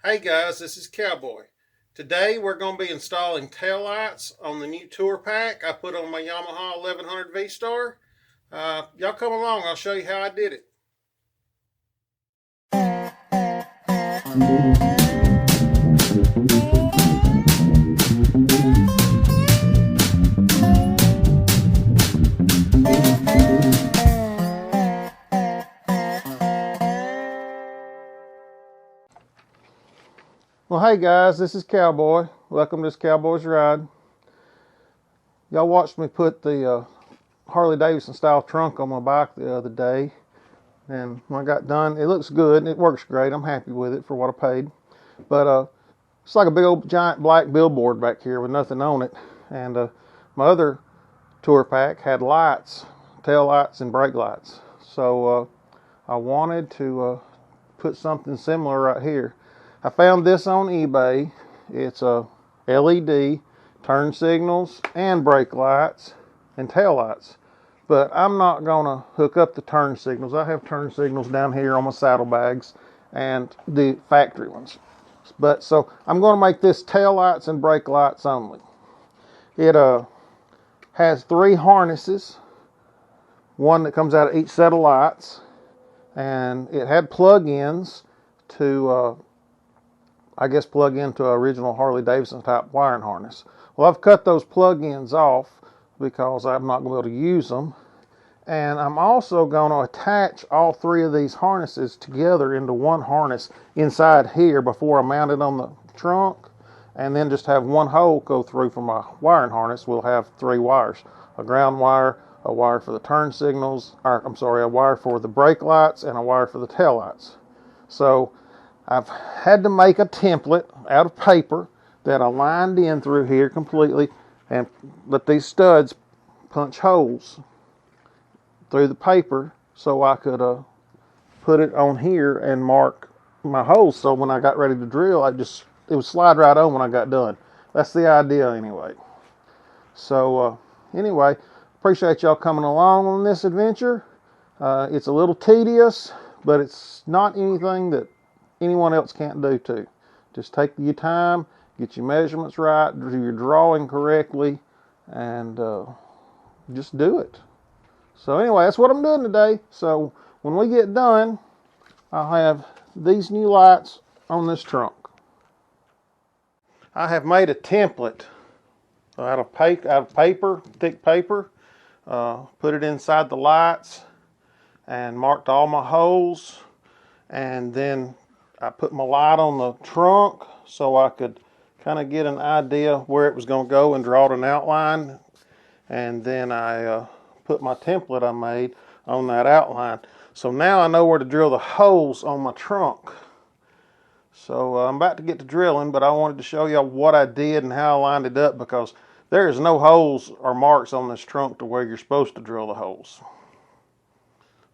Hey guys, this is Cowboy. Today we're going to be installing taillights on the new tour pack I put on my Yamaha 1100 V-Star. Y'all come along, I'll show you how I did it. Well, hey guys, this is Cowboy. Welcome to this Cowboy's Ride. Y'all watched me put the Harley Davidson style trunk on my bike the other day, and when I got done, it looks good and it works great. I'm happy with it for what I paid. But it's like a big old giant black billboard back here with nothing on it. And my other tour pack had lights, tail lights and brake lights. So I wanted to put something similar right here. I found this on eBay. It's a LED, turn signals, and brake lights and tail lights. But I'm not gonna hook up the turn signals. I have turn signals down here on my saddlebags and the factory ones. But so I'm gonna make this tail lights and brake lights only. It has 3 harnesses, one that comes out of each set of lights, and it had plug-ins to I guess plug into an original Harley Davidson type wiring harness. Well, I've cut those plug-ins off because I'm not going to be able to use them. And I'm also going to attach all 3 of these harnesses together into one harness inside here before I mount it on the trunk, and then just have one hole go through for my wiring harness. We'll have 3 wires, a ground wire, a wire for the turn signals, or I'm sorry, a wire for the brake lights, and a wire for the tail lights. So I've had to make a template out of paper that I lined in through here completely and let these studs punch holes through the paper so I could put it on here and mark my holes, so when I got ready to drill, it would slide right on when I got done. That's the idea anyway. So anyway, appreciate y'all coming along on this adventure. It's a little tedious, but it's not anything that anyone else can't do too. Just take your time, get your measurements right, do your drawing correctly, and just do it. So anyway, that's what I'm doing today. So when we get done, I'll have these new lights on this trunk. I have made a template out of paper, thick paper, put it inside the lights and marked all my holes, and then I put my light on the trunk so I could kind of get an idea where it was going to go and draw an outline. And then I put my template I made on that outline. So now I know where to drill the holes on my trunk. So I'm about to get to drilling, but I wanted to show you what I did and how I lined it up, because there is no holes or marks on this trunk to where you're supposed to drill the holes.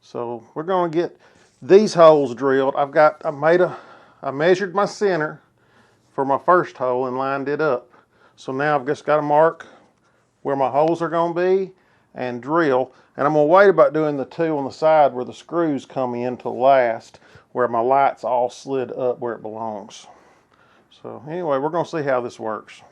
So we're going to get these holes drilled. I measured my center for my first hole and lined it up. So now I've just got to mark where my holes are going to be and drill. And I'm going to wait about doing the 2 on the side where the screws come in to last, where my light's all slid up where it belongs. So anyway, we're going to see how this works.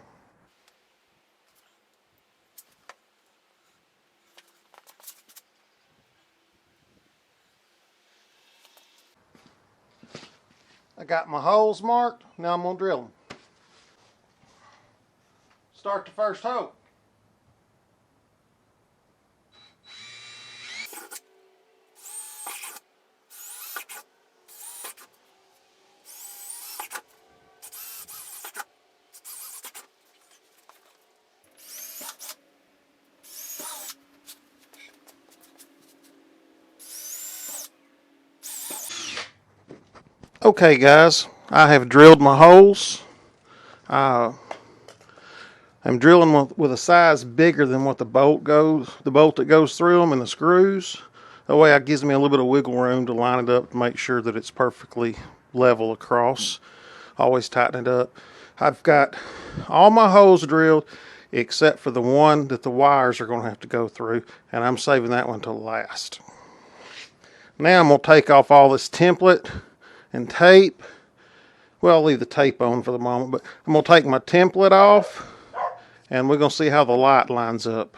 I got my holes marked. Now I'm going to drill them. Start the first hole. Okay guys, I have drilled my holes. I'm drilling with a size bigger than what the bolt that goes through them, and the screws. That way it gives me a little bit of wiggle room to line it up to make sure that it's perfectly level across. Always tighten it up. I've got all my holes drilled except for the one that the wires are going to have to go through, and I'm saving that one to last. Now I'm going to take off all this template and tape Well, I'll leave the tape on for the moment, but I'm going to take my template off, and we're going to see how the light lines up.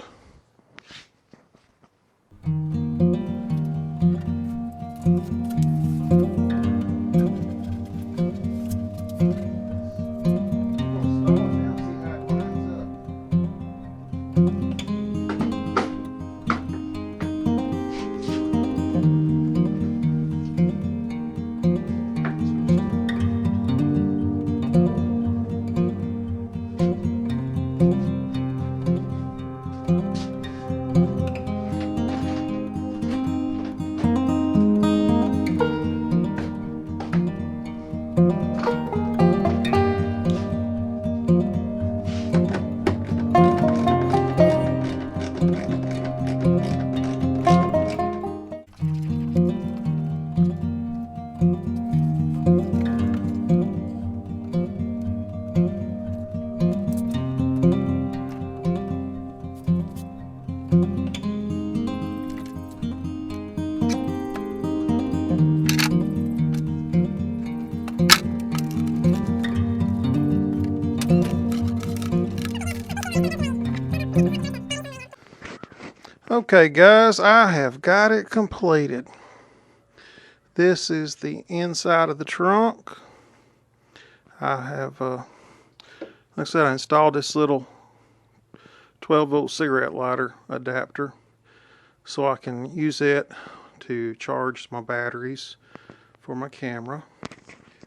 Okay guys, I have got it completed. This is the inside of the trunk. I have, like I said, I installed this little 12-volt cigarette lighter adapter so I can use it to charge my batteries for my camera.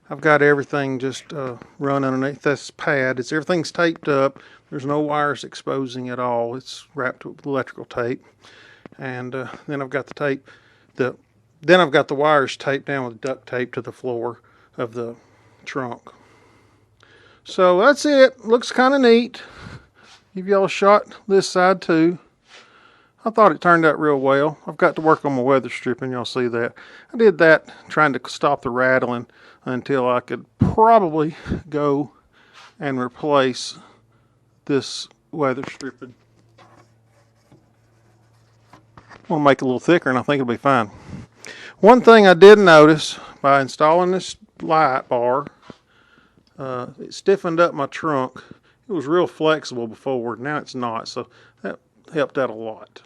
I've got everything just run underneath this pad. Everything's taped up. There's no wires exposing at all. It's wrapped with electrical tape. And then I've got the tape. Then I've got the wires taped down with duct tape to the floor of the trunk. So that's it. Looks kind of neat. Give y'all a shot this side too. I thought it turned out real well. I've got to work on my weather stripping. Y'all see that. I did that trying to stop the rattling until I could probably go and replace this weather stripping. I want to make it a little thicker, and I think it'll be fine. One thing I did notice by installing this light bar, it stiffened up my trunk. It was real flexible before, now it's not, so that helped out a lot.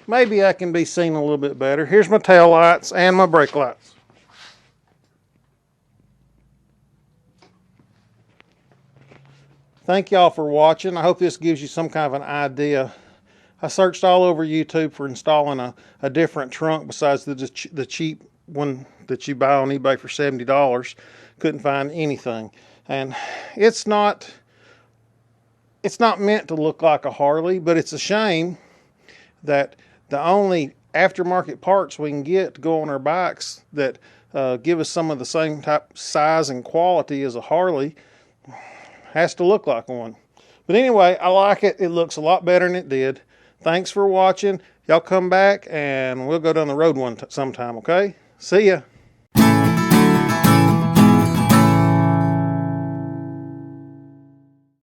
Maybe I can be seen a little bit better. Here's my tail lights and my brake lights. Thank y'all for watching. I hope this gives you some kind of an idea. I searched all over YouTube for installing a different trunk besides the cheap one that you buy on eBay for $70. Couldn't find anything. And it's not meant to look like a Harley, but it's a shame that the only aftermarket parts we can get to go on our bikes that give us some of the same type size and quality as a Harley has to look like one. But anyway, I like it. It looks a lot better than it did. Thanks for watching. Y'all come back and we'll go down the road sometime, okay? See ya.